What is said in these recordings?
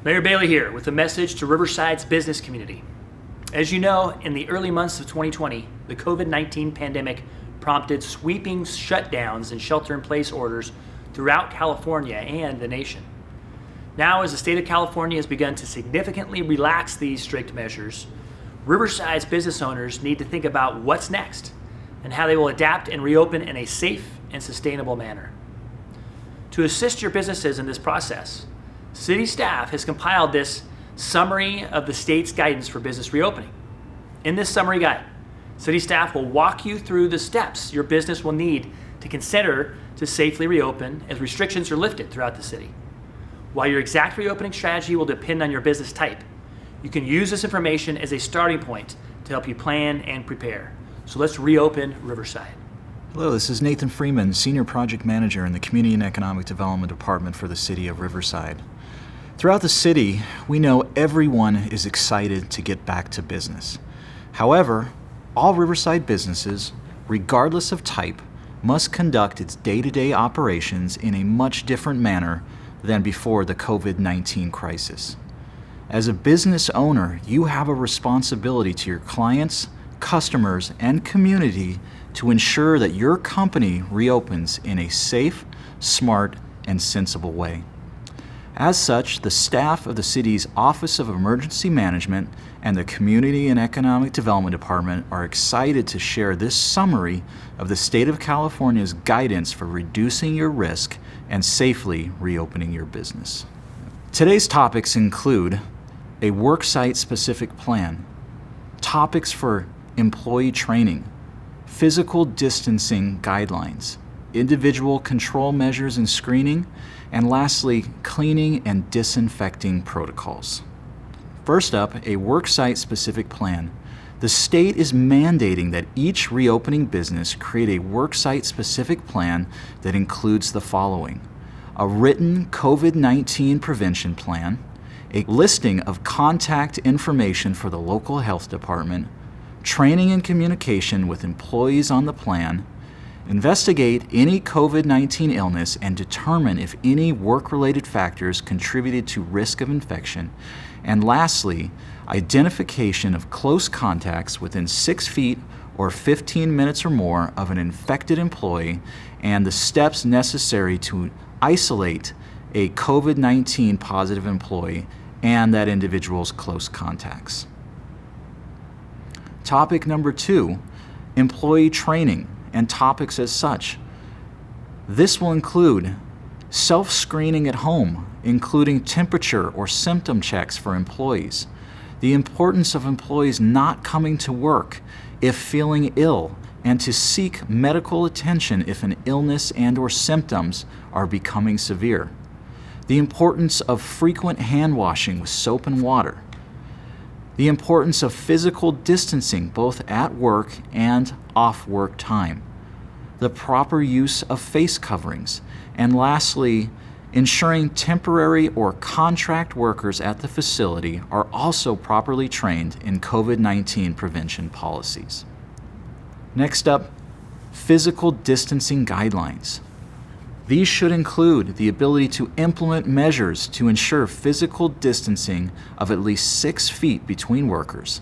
Mayor Bailey here with a message to Riverside's business community. As you know, in the early months of 2020, the COVID-19 pandemic prompted sweeping shutdowns and shelter-in-place orders throughout California and the nation. Now, as the state of California has begun to significantly relax these strict measures, Riverside's business owners need to think about what's next and how they will adapt and reopen in a safe and sustainable manner. To assist your businesses in this process, city staff has compiled this summary of the state's guidance for business reopening. In this summary guide, city staff will walk you through the steps your business will need to consider to safely reopen as restrictions are lifted throughout the city. While your exact reopening strategy will depend on your business type, you can use this information as a starting point to help you plan and prepare. So let's reopen Riverside. Hello, this is Nathan Freeman, Senior Project Manager in the Community and Economic Development Department for the City of Riverside. Throughout the city, we know everyone is excited to get back to business. However, all Riverside businesses, regardless of type, must conduct its day-to-day operations in a much different manner than before the COVID-19 crisis. As a business owner, you have a responsibility to your clients, customers, and community to ensure that your company reopens in a safe, smart, and sensible way. As such, the staff of the city's Office of Emergency Management and the Community and Economic Development Department are excited to share this summary of the state of California's guidance for reducing your risk and safely reopening your business. Today's topics include a worksite specific plan, topics for employee training, physical distancing guidelines, individual control measures and screening, and lastly, cleaning and disinfecting protocols. First up, a worksite specific plan. The state is mandating that each reopening business create a worksite specific plan that includes the following: a written COVID-19 prevention plan, a listing of contact information for the local health department, training and communication with employees on the plan, investigate any COVID-19 illness and determine if any work-related factors contributed to risk of infection, and lastly, identification of close contacts within 6 feet or 15 minutes or more of an infected employee and the steps necessary to isolate a COVID-19 positive employee and that individual's close contacts. Topic number 2, employee training and topics as such. This will include self-screening at home, including temperature or symptom checks for employees, the importance of employees not coming to work if feeling ill, and to seek medical attention if an illness and/or symptoms are becoming severe, the importance of frequent hand washing with soap and water, the importance of physical distancing both at work and off work time, the proper use of face coverings, and lastly, ensuring temporary or contract workers at the facility are also properly trained in COVID-19 prevention policies. Next up, physical distancing guidelines. These should include the ability to implement measures to ensure physical distancing of at least 6 feet between workers,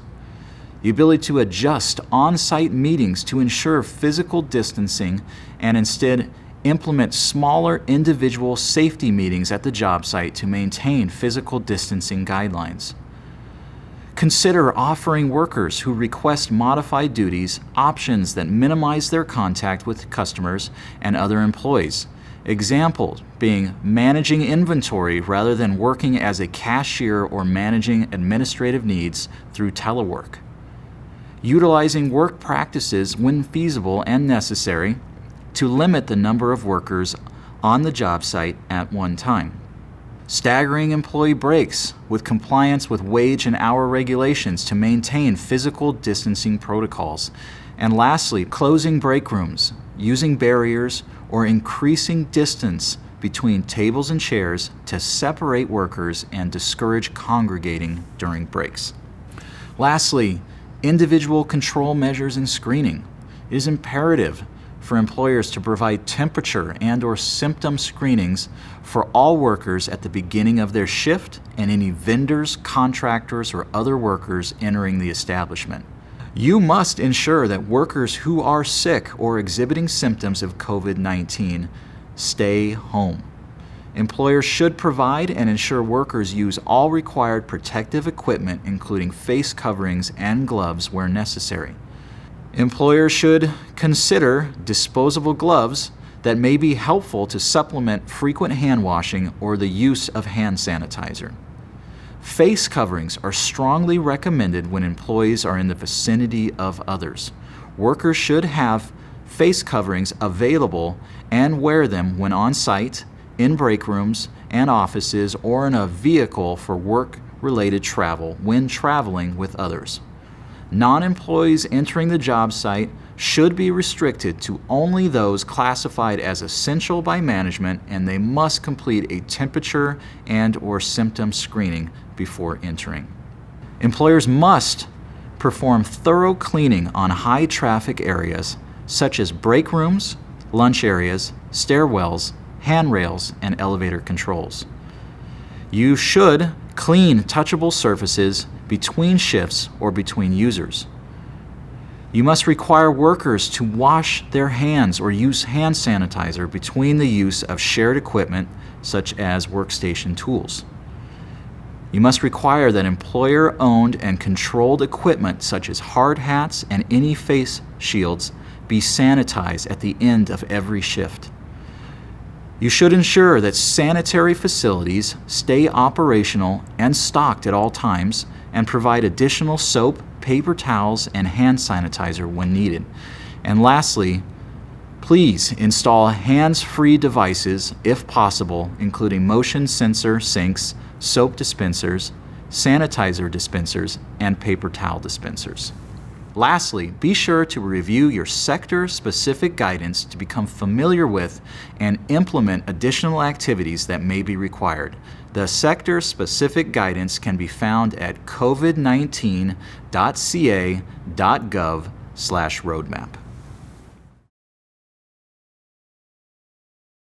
the ability to adjust on-site meetings to ensure physical distancing and instead implement smaller individual safety meetings at the job site to maintain physical distancing guidelines. Consider offering workers who request modified duties options that minimize their contact with customers and other employees. Examples being managing inventory rather than working as a cashier or managing administrative needs through telework. Utilizing work practices when feasible and necessary to limit the number of workers on the job site at one time. Staggering employee breaks with compliance with wage and hour regulations to maintain physical distancing protocols. And lastly, closing break rooms, using barriers, or increasing distance between tables and chairs to separate workers and discourage congregating during breaks. Lastly, individual control measures and screening. It is imperative for employers to provide temperature and/or symptom screenings for all workers at the beginning of their shift and any vendors, contractors, or other workers entering the establishment. You must ensure that workers who are sick or exhibiting symptoms of COVID-19 stay home. Employers should provide and ensure workers use all required protective equipment, including face coverings and gloves where necessary. Employers should consider disposable gloves that may be helpful to supplement frequent hand washing or the use of hand sanitizer. Face coverings are strongly recommended when employees are in the vicinity of others. Workers should have face coverings available and wear them when on site, in break rooms and offices, or in a vehicle for work-related travel when traveling with others. Non-employees entering the job site should be restricted to only those classified as essential by management, and they must complete a temperature and/or symptom screening before entering. Employers must perform thorough cleaning on high-traffic areas such as break rooms, lunch areas, stairwells, handrails, and elevator controls. You should clean touchable surfaces between shifts or between users. You must require workers to wash their hands or use hand sanitizer between the use of shared equipment such as workstation tools. You must require that employer-owned and controlled equipment such as hard hats and any face shields be sanitized at the end of every shift. You should ensure that sanitary facilities stay operational and stocked at all times, and provide additional soap, paper towels, and hand sanitizer when needed. And lastly, please install hands-free devices if possible, including motion sensor sinks, soap dispensers, sanitizer dispensers, and paper towel dispensers. Lastly, be sure to review your sector-specific guidance to become familiar with and implement additional activities that may be required. The sector-specific guidance can be found at covid19.ca.gov/roadmap.